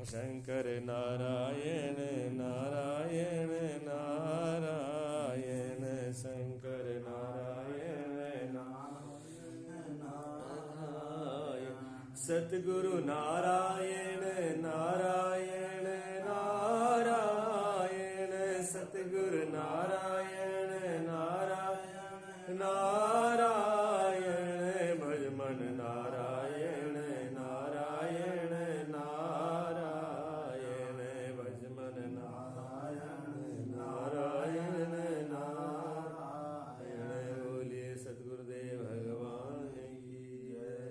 शंकर नारायण नारायण नारायण शंकर नारायण नारायण सतगुरु नारायण नारायण नारायण सतगुरु नारायण नारायण नारायण भज मन नारायण नारायण नारायण भज मन नारायण नारायण नारायण बोलिए सतगुरुदेव भगवान की जय।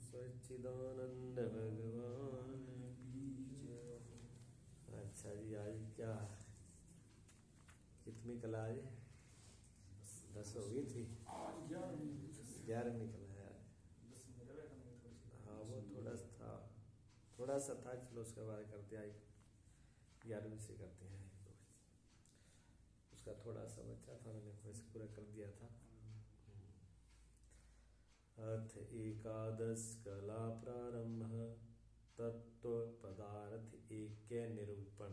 सच्चिदानंद भगवान की जय। अच्छा जी, आज क्या कितनी कला आज 10 हो गई थी, 11वीं कला है। हाँ वो थोड़ा सा था, चलो उसके बाद करते आए 11वीं से करते हैं। उसका थोड़ा सा बच्चा था, मैंने वैसे पूरा कर दिया था। अथ एकादश कला प्रारंभ तत्व पदार्थ ऐक्य निरूपण।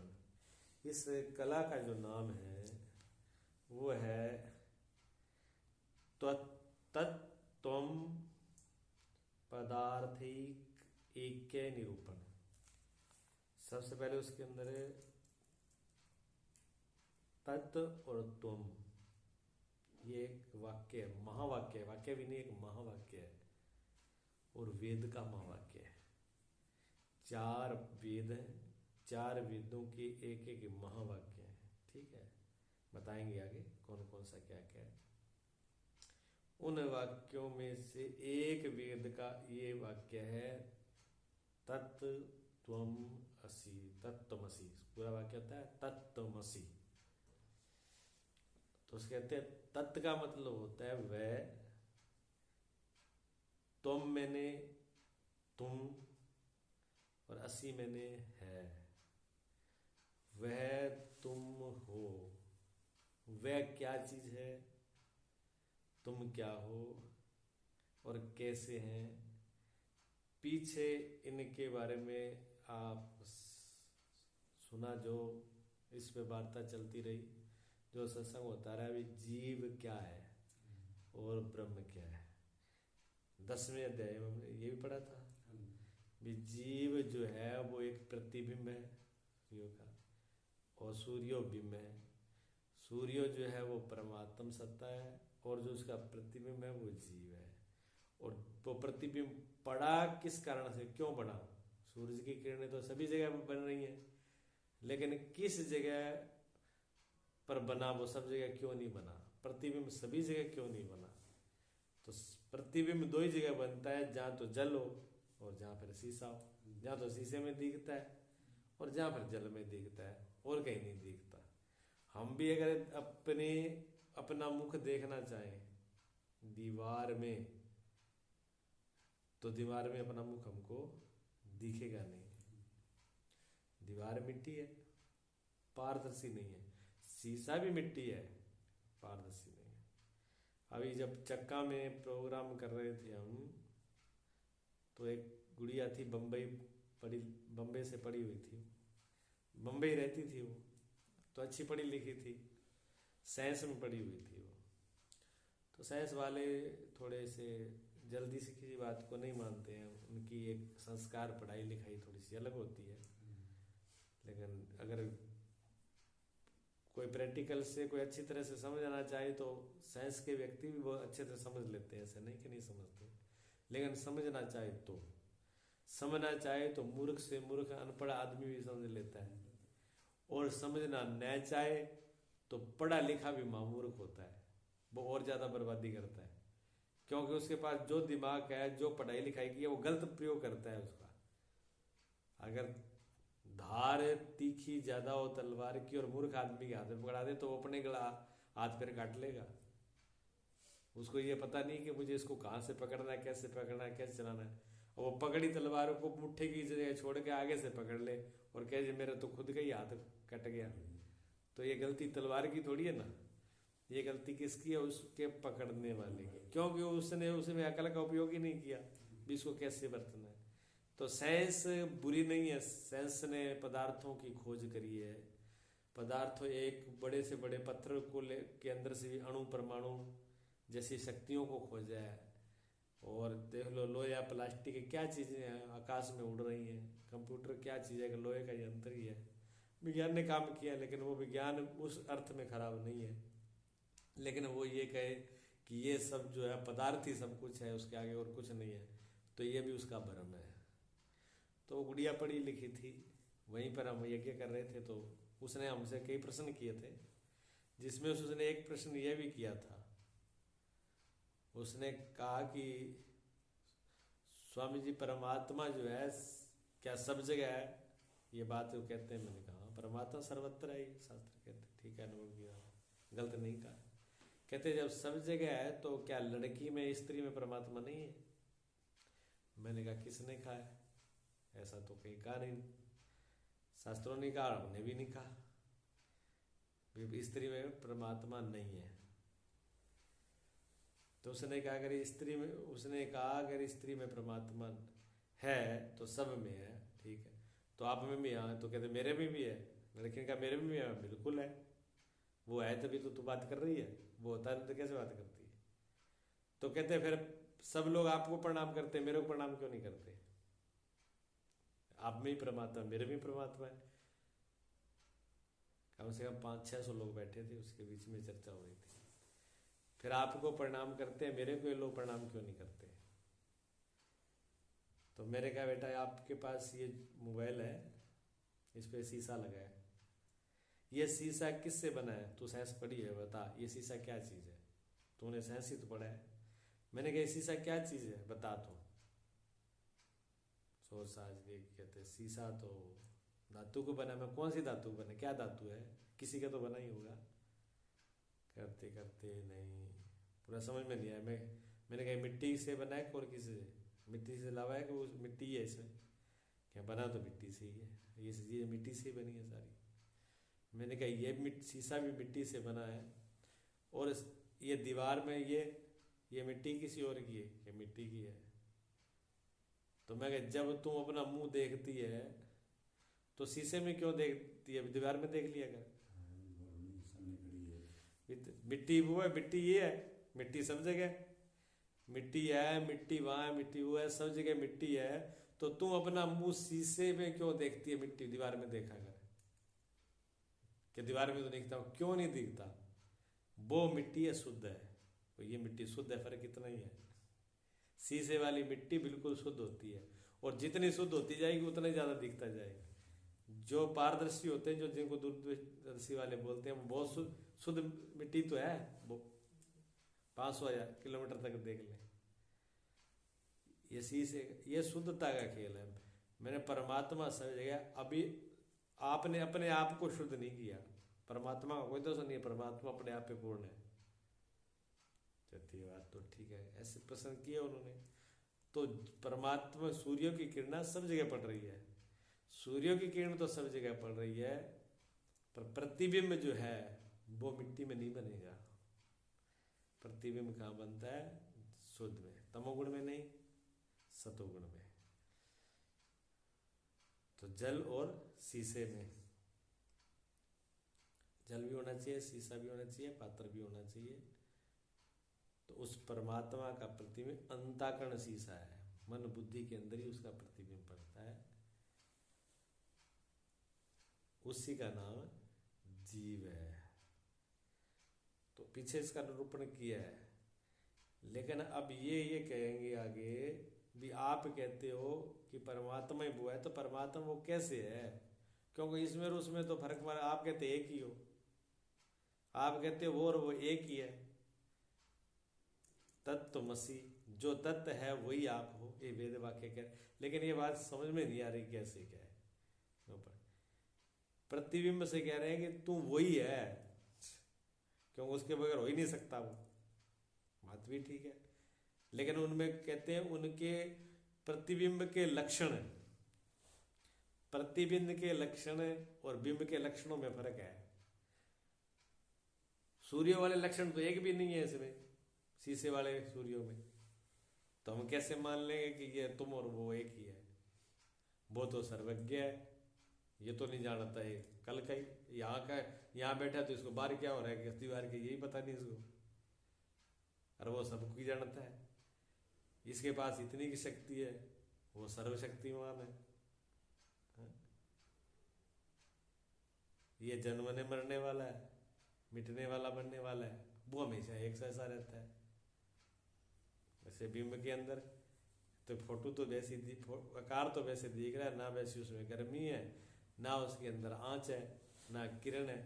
इस कला का जो नाम है वो है तत्त्वम पदार्थिक ऐक्य निरूपण। सबसे पहले उसके अंदर तत्व और तुम, ये एक वाक्य है, महावाक्य है, वाक्य भी नहीं, एक महावाक्य है और वेद का महावाक्य है। 4 वेद हैं, 4 वेदों के एक एक महावाक्य हैं। ठीक है, बताएंगे आगे कौन कौन सा क्या क्या है। उन वाक्यों में से एक वेद का ये वाक्य है तत्त्वम असि, तत्त्वमसि। पूरा वाक्य होता है तत्त्वमसि। तो उसके कहते हैं तत्व का मतलब होता है वह, तुम मैंने तुम और असि मैंने है। वह तुम हो, वह क्या चीज है, तुम क्या हो और कैसे हैं। पीछे इनके बारे में आप सुना, जो इस पे वार्ता चलती रही, जो सत्संग होता रहा, भी जीव क्या है और ब्रह्म क्या है। 10वें अध्याय में हमने ये भी पढ़ा था भी जीव जो है वो एक प्रतिबिंब है सूर्य का, और सूर्यो बिंब है। सूर्य जो है वो परमात्म सत्ता है और जो उसका प्रतिबिंब है वो जीव है। और वो प्रतिबिंब पड़ा किस कारण से, क्यों बना। सूरज की किरणें तो सभी जगह बन रही हैं, लेकिन किस जगह पर बना, वो सब जगह क्यों नहीं बना। प्रतिबिंब सभी जगह क्यों नहीं बना। तो प्रतिबिंब 2 ही जगह बनता है, जहां तो जल हो और जहां फिर शीशा हो। जहां तो शीशे में दिखता है और जहां फिर जल में दिखता है, और कहीं नहीं दिखता। हम भी अगर अपना मुख देखना चाहें दीवार में, तो दीवार में अपना मुख हमको दिखेगा नहीं। दीवार मिट्टी है, पारदर्शी नहीं है। शीशा भी मिट्टी है, पारदर्शी नहीं है। अभी जब चक्का में प्रोग्राम कर रहे थे हम, तो एक गुड़िया थी बम्बई से पढ़ी हुई थी, बम्बई रहती थी वो, तो अच्छी पढ़ी लिखी थी, साइंस में पढ़ी हुई थी वो। तो साइंस वाले थोड़े से जल्दी से किसी बात को नहीं मानते हैं, उनकी एक संस्कार पढ़ाई लिखाई थोड़ी सी अलग होती है। लेकिन अगर कोई प्रैक्टिकल से कोई अच्छी तरह से समझना चाहे तो साइंस के व्यक्ति भी बहुत अच्छे से समझ लेते हैं, ऐसा नहीं कि नहीं समझते, लेकिन समझना चाहे तो मूर्ख से मूर्ख अनपढ़ आदमी भी समझ लेता है, और समझना न चाहे तो पढ़ा लिखा भी महामूर्ख होता है, वो और ज़्यादा बर्बादी करता है, क्योंकि उसके पास जो दिमाग है, जो पढ़ाई लिखाई की है, वो गलत प्रयोग करता है उसका। अगर धार तीखी ज्यादा हो तलवार की और मूर्ख आदमी के हाथ में पकड़ा दे तो वो अपने गला हाथ पैर काट लेगा। उसको ये पता नहीं कि मुझे इसको कहाँ से पकड़ना है, कैसे पकड़ना है, कैसे चलाना है, और वो पकड़ी तलवार को मुट्ठी की जगह छोड़ के आगे से पकड़ ले और कहे मेरा तो खुद का ही हाथ कट गया। तो ये गलती तलवार की थोड़ी है ना, ये गलती किसकी है? उसके पकड़ने वाले की, क्योंकि उसने उसमें अकल का उपयोग ही नहीं किया भी इसको कैसे बरतना है। तो साइंस बुरी नहीं है, साइंस ने पदार्थों की खोज करी है, पदार्थों एक बड़े से बड़े पत्थर को के अंदर से भी अणु परमाणु जैसी शक्तियों को खोजा है। और देख लो लोहा प्लास्टिक क्या चीज़ें हैं आकाश में उड़ रही हैं, कंप्यूटर क्या चीज़ है कि लोहे का यंत्र ही है। विज्ञान ने काम किया, लेकिन वो विज्ञान उस अर्थ में खराब नहीं है, लेकिन वो ये कहे कि ये सब जो है पदार्थ ही सब कुछ है, उसके आगे और कुछ नहीं है, तो ये भी उसका भ्रम है। तो वो गुड़िया पढ़ी लिखी थी, वहीं पर हम यज्ञ कर रहे थे, तो उसने हमसे कई प्रश्न किए थे, जिसमें उसने एक प्रश्न ये भी किया था। उसने कहा कि स्वामी जी परमात्मा जो है क्या सब जगह है? ये बात वो कहते हैं। मैंने कहा परमात्मा सर्वत्र है, शास्त्र कहते ठीक है, अनुभव किया, गलत नहीं कहा। कहते जब सब जगह है तो क्या लड़की में स्त्री में परमात्मा नहीं है? मैंने कहा किसने कहा है? ऐसा तो कहीं कहा नहीं, शास्त्रों ने कहा, हमने भी नहीं कहा स्त्री में परमात्मा नहीं है। तो उसने कहा अगर स्त्री में, उसने कहा अगर स्त्री में परमात्मा है तो सब में है, ठीक है, तो आप में भी है? तो कहते मेरे में भी है। लड़की का मेरे में भी है, बिल्कुल है, वो है तभी तो तू बात कर रही है, वो होता है तो कैसे बात करती है? तो कहते फिर सब लोग आपको प्रणाम करते, मेरे को प्रणाम क्यों नहीं करते? आप में ही परमात्मा, मेरे में परमात्मा है। कम से कम 500-600 लोग बैठे थे, उसके बीच में चर्चा हो रही थी। फिर आपको प्रणाम करते हैं, मेरे को ये लोग प्रणाम क्यों नहीं करते? तो मेरे कहा बेटा आपके पास ये मोबाइल है, इस पे शीशा लगा है, ये शीशा किससे बना है? तू साइंस पढ़ी है, बता ये शीशा क्या चीज़ है? तूने साइंस ही तो पढ़ा है। मैंने कहा शीशा क्या चीज़ है बता। तो सोच साज के कहते शीशा तो धातु को बना। मैं कौन सी धातु बने, क्या धातु है? किसी का तो बना ही होगा। करते करते नहीं, पूरा समझ में नहीं आया। मैंने कहा मिट्टी से बना है और किसी से? मिट्टी से लावा है कि वो मिट्टी है इसमें? क्या बना तो मिट्टी से ही है, ये चीज़ मिट्टी से ही बनी है सारी। मैंने कहा ये शीशा भी मिट्टी से बना है, और ये दीवार में ये मिट्टी किसी और की है? ये मिट्टी की है। तो मैं कहा जब तुम अपना मुंह देखती है तो शीशे में क्यों देखती है, दीवार में देख लिया कर। मिट्टी वो है, मिट्टी ये है, मिट्टी सब जगह, मिट्टी है, मिट्टी वहाँ है, मिट्टी वो है, सब जगह मिट्टी है। तो तुम अपना मुंह शीशे में क्यों देखती है? मिट्टी दीवार में देखा कर कि दीवार में तो दिखता हूँ, क्यों नहीं दिखता? वो मिट्टी है, शुद्ध है, तो ये मिट्टी शुद्ध है, फर्क इतना ही है। शीशे वाली मिट्टी बिल्कुल शुद्ध होती है, और जितनी शुद्ध होती जाएगी उतना ही ज़्यादा दिखता जाएगा। जो पारदर्शी होते हैं, जो जिनको दूरदर्शी वाले बोलते हैं, वो बहुत शुद्ध मिट्टी तो है, वो 500 किलोमीटर तक देख लें। ये शीशे, ये शुद्धता का खेल है। मैंने परमात्मा समझ गया। अभी आपने अपने आप को शुद्ध नहीं किया, परमात्मा का कोई दोष नहीं है, परमात्मा अपने आप पे पूर्ण है। बात तो ठीक है, ऐसे प्रश्न किए उन्होंने। तो परमात्मा, सूर्य की किरणें सब जगह पड़ रही है, सूर्य की किरण तो सब जगह पड़ रही है, पर प्रतिबिंब जो है वो मिट्टी में नहीं बनेगा। प्रतिबिंब कहाँ बनता है? शुद्ध में, तमोगुण में नहीं, सतोगुण में। तो जल और शीशे में, जल भी होना चाहिए, शीशा भी होना चाहिए, पात्र भी होना चाहिए। तो उस परमात्मा का प्रतिबिंब अंतःकरण शीशा है, मन बुद्धि के अंदर ही उसका प्रतिबिंब पड़ता है, उसी का नाम जीव है। पीछे इसका निरूपण किया है। लेकिन अब ये कहेंगे आगे भी आप कहते हो कि परमात्मा ही वो है, तो परमात्मा वो कैसे है? क्योंकि इसमें और उसमें तो फर्क मारा, आप कहते एक ही हो, आप कहते हो वो और वो एक ही है। तत्त्वमसि, जो तत्व है वही आप हो, ये वेद वाक्य कह। लेकिन ये बात समझ में नहीं आ रही कैसे क्या है। प्रतिबिंब से कह रहे हैं कि तू वही है, क्योंकि उसके बगैर हो ही नहीं सकता वो, बात भी ठीक है। लेकिन उनमें कहते हैं उनके प्रतिबिंब के लक्षण, प्रतिबिंब के लक्षण और बिंब के लक्षणों में फर्क है। सूर्य वाले लक्षण तो एक भी नहीं है इसमें, शीशे वाले सूर्यों में, तो हम कैसे मान लेंगे कि ये तुम और वो एक ही है? वो तो सर्वज्ञ है, ये तो नहीं जानता है कल का ही, यहाँ का यहाँ बैठा तो इसको बाहर क्या हो रहा है, किस बार के यही पता नहीं इसको, और वो सबको ही जानता है। इसके पास इतनी की शक्ति है, वो सर्वशक्तिमान है। ये जन्मने मरने वाला है, मिटने वाला बनने वाला है, वो हमेशा एक सा ऐसा रहता है। वैसे बिंब के अंदर तो फोटो तो वैसी आकार तो वैसे दिख रहा है, ना वैसी उसमें गर्मी है, ना उसके अंदर आंच है, ना किरण है,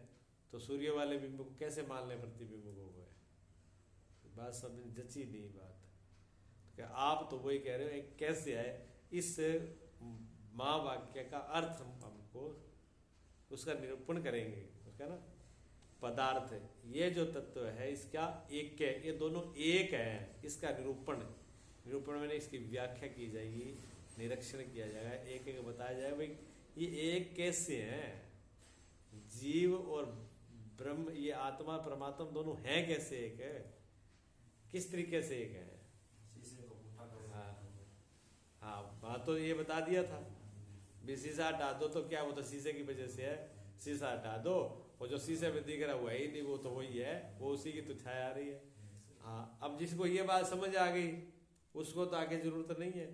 तो सूर्य वाले बिंब को कैसे मान लें प्रतिबिंब को वो है? बात सब जची नहीं बात। तो आप तो वही कह रहे हो एक कैसे है, इस महावाक्य का अर्थ हमको उसका निरूपण करेंगे। उसका ना पदार्थ, ये जो तत्व है इसका एक है, ये दोनों एक है, इसका निरूपण में इसकी व्याख्या की जाएगी, निरीक्षण किया जाएगा, एक एक बताया जाएगा भाई ये एक कैसे है, जीव और ब्रह्म, ये आत्मा परमात्मा दोनों हैं कैसे एक है, किस तरीके से एक है। हाँ बात तो ये बता दिया था, भी शीशा हटा दो तो क्या, वो तो शीशे की वजह से है, शीशा हटा दो, वो जो शीशे में दिख रहा है वो है ही नहीं, वो तो वही है, वो उसी की तो छाया आ रही है। हाँ अब जिसको ये बात समझ आ गई उसको तो आगे जरूरत नहीं है,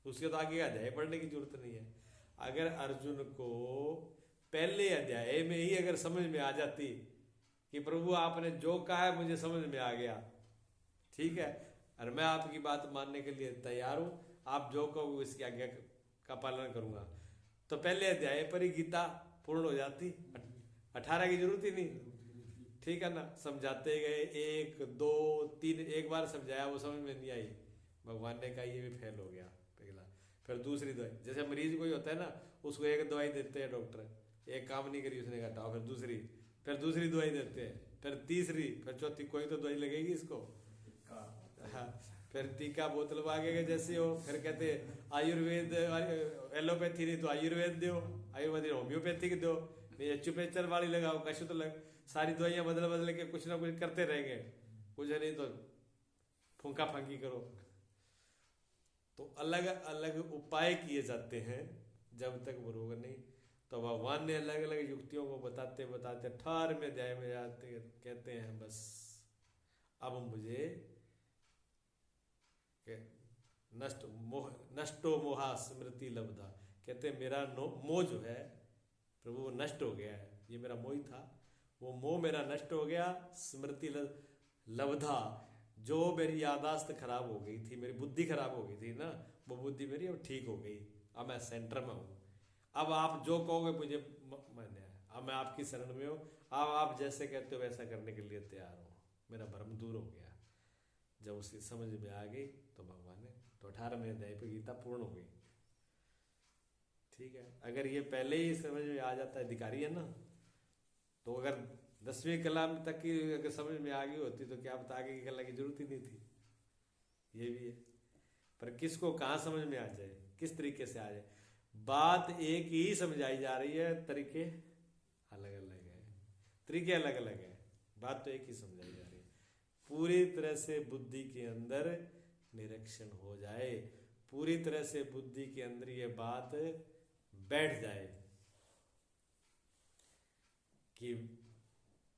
उसके तो आगे अध्याय पढ़ने की जरूरत नहीं है। अगर अर्जुन को पहले अध्याय में ही अगर समझ में आ जाती कि प्रभु आपने जो कहा है मुझे समझ में आ गया, ठीक है, और मैं आपकी बात मानने के लिए तैयार हूं, आप जो कहो इसकी आज्ञा का पालन करूंगा, तो पहले अध्याय पर ही गीता पूर्ण हो जाती, 18 की जरूरत ही नहीं, ठीक है ना। समझाते गए 1 2 3, एक बार समझाया वो समझ में नहीं आई, भगवान ने कहा ये भी फेल हो गया पहला, फिर दूसरी दवाई, जैसे मरीज कोई होता है ना, उसको एक दवाई देते हैं डॉक्टर, एक काम नहीं करी उसने हटाओ, फिर दूसरी दवाई देते हैं, फिर तीसरी, फिर चौथी, कोई तो दवाई लगेगी इसको, हाँ, फिर टीका बोतल मांगेगा जैसे हो, फिर कहते आयुर्वेद एलोपैथी नहीं तो आयुर्वेद दो, आयुर्वेद होम्योपैथिक दो, नहीं एक्यूप्रेशर वाली लगाओ, कशु तो लग, सारी दवाइयां बदल के कुछ ना कुछ करते रहेंगे, कुछ नहीं तो फूंका फांकी करो। तो अलग अलग उपाय किए जाते हैं जब तक वो रोग नहीं, तो भगवान ने अलग अलग युक्तियों को बताते बताते 18वें अध्याय में जाते कहते हैं बस अब मुझे नष्टो मोहा स्मृति लब्धा, कहते मेरा मोह जो है प्रभु वो नष्ट हो गया है, ये मेरा मोह ही था, वो मोह मेरा नष्ट हो गया, स्मृति लब्धा, जो मेरी यादाश्त खराब हो गई थी, मेरी बुद्धि खराब हो गई थी ना, वो बुद्धि मेरी अब ठीक हो गई, अब मैं सेंटर में हूँ, अब आप जो कहोगे मुझे मान्य है, अब मैं आपकी शरण में हूँ, अब आप जैसे कहते हो वैसा करने के लिए तैयार हो, मेरा भ्रम दूर हो गया। जब उसकी समझ में आ गई तो भगवान ने तो 18वें अध्याय पे गीता पूर्ण हो गई, ठीक है। अगर ये पहले ही समझ में आ जाता है, अधिकारी है ना, तो अगर 10वीं कला तक की अगर समझ में आ गई होती तो क्या पता आगे की कला की जरूरत ही नहीं थी, ये भी है। पर किसको कहाँ समझ में आ जाए, किस तरीके से आ जाए, बात एक ही समझाई जा रही है, तरीके अलग अलग है, तरीके अलग अलग है, बात तो एक ही समझाई जा रही है। पूरी तरह से बुद्धि के अंदर निरीक्षण हो जाए, पूरी तरह से बुद्धि के अंदर ये बात बैठ जाए कि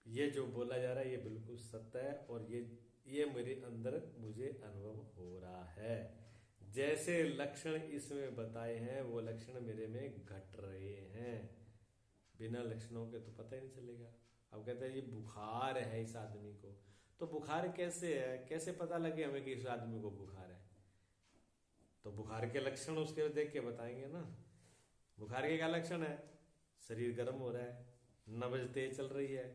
ये जो बोला जा रहा है ये बिल्कुल सत्य है, और ये मेरे अंदर मुझे अनुभव हो रहा है, जैसे लक्षण इसमें बताए हैं वो लक्षण मेरे में घट रहे हैं, बिना लक्षणों के तो पता ही नहीं चलेगा। अब कहते हैं ये बुखार है इस आदमी को, तो बुखार कैसे है, कैसे पता लगे हमें कि इस आदमी को बुखार है? तो बुखार के लक्षण उसके देख के बताएंगे ना। बुखार के क्या लक्षण है? शरीर गर्म हो रहा है, नब्ज तेज चल रही है,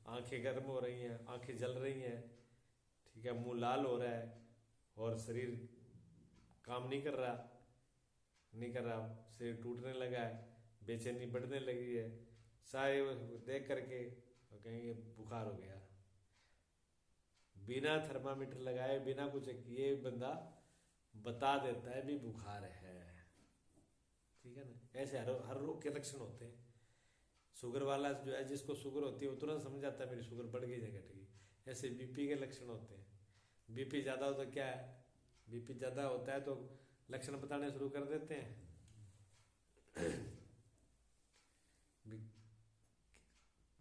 आंखें गर्म हो रही हैं, आंखें जल रही हैं, ठीक है, मुंह लाल हो रहा है, और शरीर काम नहीं कर रहा, शरीर टूटने लगा है, बेचैनी बढ़ने लगी है, सारे देख करके कहेंगे बुखार हो गया। बिना थर्मामीटर लगाए, बिना कुछ किए बंदा बता देता है भी बुखार है, ठीक है ना। ऐसे हर रोग के लक्षण होते हैं। शुगर वाला जो है, जिसको शुगर होती है वो तुरंत समझ जाता है मेरी शुगर बढ़ गई या घट गई। ऐसे बीपी के लक्षण होते हैं। बीपी ज़्यादा हो तो क्या है, बीपी ज़्यादा होता है तो लक्षण बताने शुरू कर देते हैं।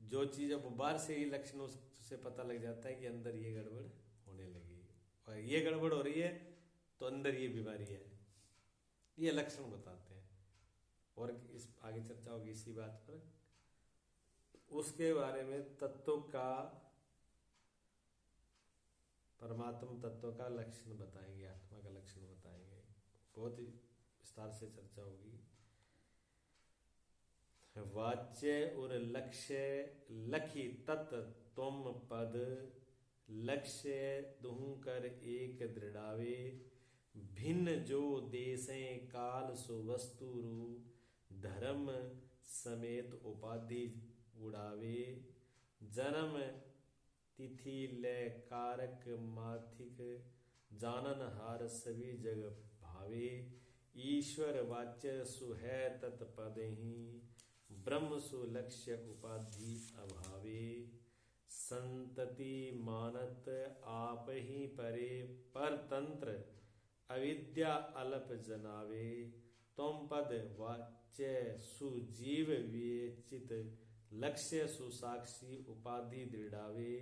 जो चीज़ अब बाहर से ही लक्षण उससे पता लग जाता है कि अंदर ये गड़बड़ होने लगी, और ये गड़बड़ हो रही है तो अंदर ये बीमारी है, ये लक्षण बताते हैं। और इस आगे चर्चा होगी इसी बात पर। उसके बारे में तत्व का, परमात्म तत्व का लक्षण बताएंगे, आत्मा का लक्षण बताएंगे, बहुत ही विस्तार से चर्चा होगी। वाच्य और लक्ष्य लखी तत् तुम पद, लक्ष्य दुहु कर एक दृढ़ावे, भिन्न जो देसें काल सो वस्तुरु, धर्म समेत उपाधि उड़ावे, जन्म तिथि लय कारक माथिक, जानन हार सभी जग भावे, ईश्वर वाच्य सुहै तत्पदहि, ब्रह्म सु लक्ष्य उपाधि अभावे, संतति मानत आप ही परे, परतंत्र अविद्या अल्प जनावे, तुम पद वाच्य सुजीव विचित, लक्ष्य सुसाक्षी उपाधि दृढ़ावे,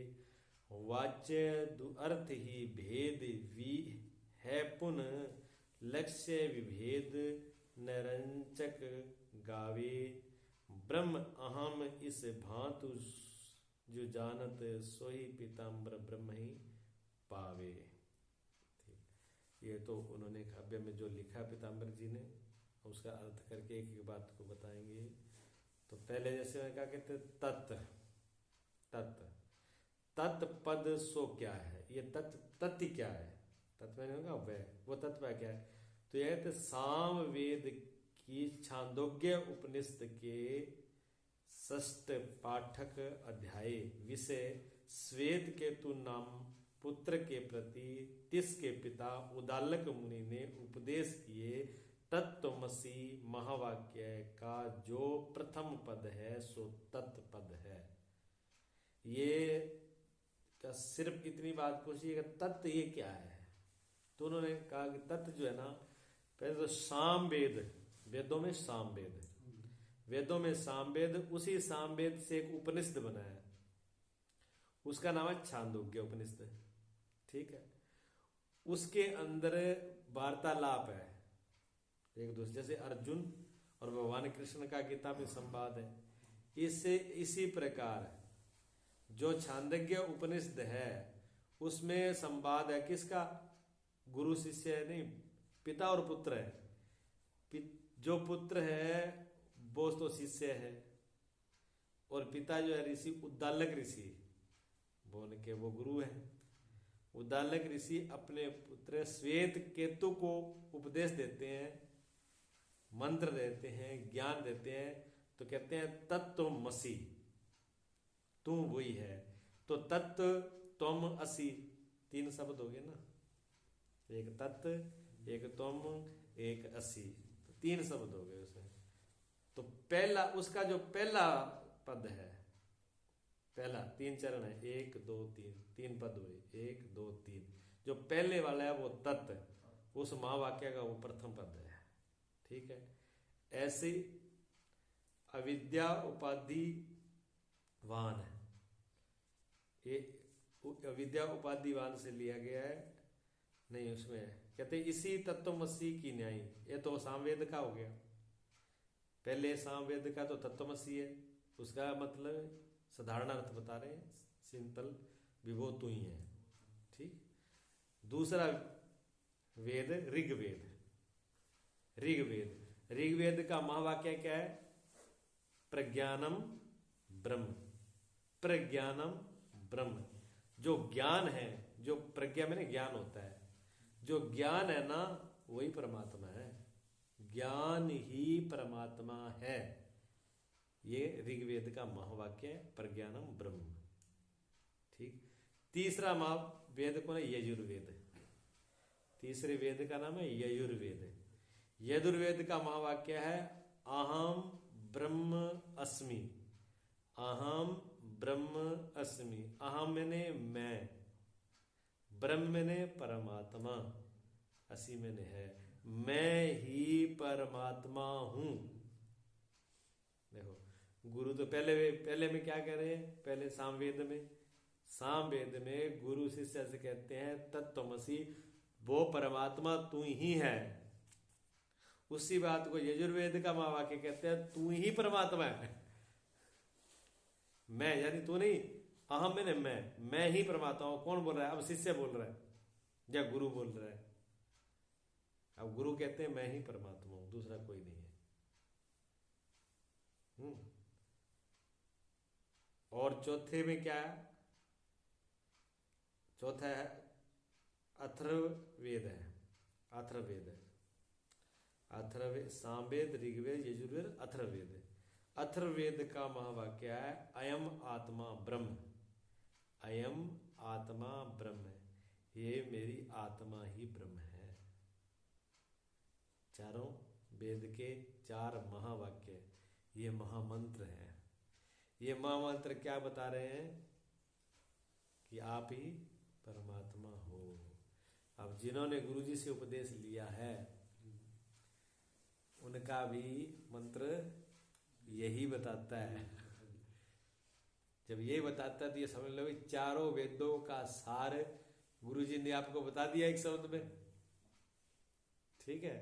वाच्य दुअर्थ ही भेद वी है पुन, लक्ष्य विभेद नरंचक गावे, ब्रह्म अहम इस भांतु जो जानत, सोही पीताम्बर ब्रह्म ही पावे। ये तो उन्होंने काव्य में जो लिखा पीताम्बर जी ने, उसका अर्थ करके एक एक बात को बताएंगे। तो पहले जैसे मैं क्या कहते तत्व, तत्व तत्पद सो क्या है, ये तत्व क्या है, तत्व मैंने कहा वह, वो तत्व क्या है, तो यह कहते साम वेद की छांदोग्य उपनिषद के षष्ठ पाठक अध्याय विषय, श्वेत केतु नाम पुत्र के प्रति तिसके पिता उदालक मुनि ने उपदेश किए तत्वमसी महावाक्य का जो प्रथम पद है सो तत्पद है। ये का सिर्फ इतनी बात पूछिएगा तत्व ये क्या है, तो उन्होंने कहा कि तत्व जो है ना, पहले तो साम वेद, वेदों में साम वेद, वेदों में सामवेद, उसी सामवेद से एक उपनिषद बना है, उसका नाम है छांदोग्य उपनिषद, ठीक है। उसके अंदर वार्तालाप है एक दूसरे, जैसे अर्जुन और भगवान कृष्ण का गीता में संवाद है, इससे इसी प्रकार जो छांदोग्य उपनिषद है उसमें संवाद है किसका, गुरु शिष्य है नहीं, पिता और पुत्र है। जो पुत्र है वो तो शिष्य है, और पिता जो है ऋषि, उद्दालक ऋषि, वो उनके वो गुरु है। उद्दालक ऋषि अपने पुत्र श्वेत केतु को उपदेश देते हैं, मंत्र देते हैं, ज्ञान देते हैं, तो कहते हैं तत्वमसि, तू वही है। तो तत्व तुम असी, तीन शब्द हो गए ना, एक तत्व, एक तुम, एक असी, तो तीन शब्द हो गए उसमें। तो पहला, उसका जो पहला पद है, पहला तीन चरण है, 1 2 3, तीन पद हुए, 1 2 3, जो पहले वाला है वो तत्व, उस महावाक्य का वो प्रथम पद है, ठीक है। ऐसी अविद्या उपाधि वान है, ये अविद्या उपाधिवान से लिया गया है, नहीं उसमें कहते इसी तत्वमसी की न्यायी, ये तो सामवेद का हो गया, पहले सामवेद का तो तत्वमसी है, उसका मतलब साधारण अर्थ बता रहे हैं, सिंपल, विभो तू ही है। ठीक। दूसरा वेद ऋग्वेद। ऋग्वेद का महावाक्य क्या है? प्रज्ञानम ब्रह्म। प्रज्ञानम ब्रह्म। जो ज्ञान है, जो प्रज्ञा में ज्ञान होता है, जो ज्ञान है ना वही परमात्मा है। ज्ञान ही परमात्मा है। ये ऋग्वेद का महावाक्य है, प्रज्ञानम ब्रह्म। ठीक। तीसरा महावेद कौन है? यजुर्वेद। तीसरे वेद का नाम है यजुर्वेद। यजुर्वेद का महावाक्य है अहम ब्रह्म अस्मि। अहम ब्रह्म अस्मि। अहम मैंने मैं, ब्रह्म मैंने परमात्मा, असी मैंने है, मैं ही परमात्मा हूं। देखो, गुरु तो पहले में क्या कह रहे हैं? पहले सामवेद में गुरु शिष्य से कहते हैं तत्त्वमसि, वो परमात्मा तू ही है। उसी बात को यजुर्वेद का महावाक्य कहते हैं तू ही परमात्मा है। मैं यानी तू नहीं, अहम मैंने मैं ही परमात्मा हूं। कौन बोल रहा है? अब शिष्य बोल रहा है या गुरु बोल रहा है? अब गुरु कहते हैं मैं ही परमात्मा हूं, दूसरा कोई नहीं है। और चौथे में क्या है? चौथा है अथर्ववेद है। अथर्ववेद, सामवेद, ऋग्वेद, यजुर्वेद, अथर्ववेद। अथर्ववेद का महावाक्य है अयम आत्मा ब्रह्म। अयम आत्मा ब्रह्म, ये मेरी आत्मा ही ब्रह्म है। चारों वेद के 4 महावाक्य, ये महामंत्र हैं। ये महामंत्र क्या बता रहे हैं? कि आप ही परमात्मा हो। अब जिन्होंने गुरुजी से उपदेश लिया है उनका भी मंत्र यही बताता है। जब यही बताता है तो ये समझ लो चारों वेदों का सार गुरुजी ने आपको बता दिया एक शब्द में। ठीक है,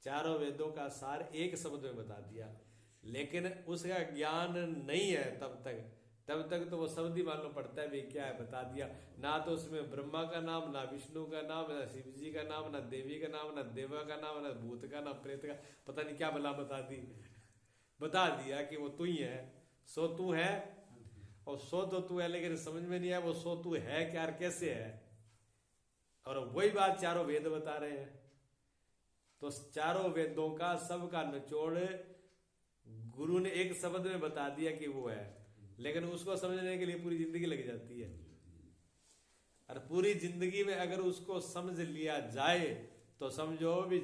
चारों वेदों का सार एक शब्द में बता दिया, लेकिन उसका ज्ञान नहीं है तब तक तो वो शब्द ही मालूम पड़ता है भाई क्या है, बता दिया। ना तो उसमें ब्रह्मा का नाम, ना विष्णु का नाम, ना शिव जी का नाम, ना देवी का नाम, ना देवा का नाम, ना भूत का, ना प्रेत का, पता नहीं क्या भला बता दिया कि वो तू ही है, सो तू है। और सो तो तू है, लेकिन समझ में नहीं आया वो सो तू है क्या और कैसे है। और वही बात चारों वेद बता रहे हैं। तो चारों वेदों का सबका निचोड़ गुरु ने एक शब्द में बता दिया कि वो है, लेकिन उसको समझने के लिए पूरी जिंदगी लग जाती है। और पूरी जिंदगी में अगर उसको समझ लिया जाए तो समझो भी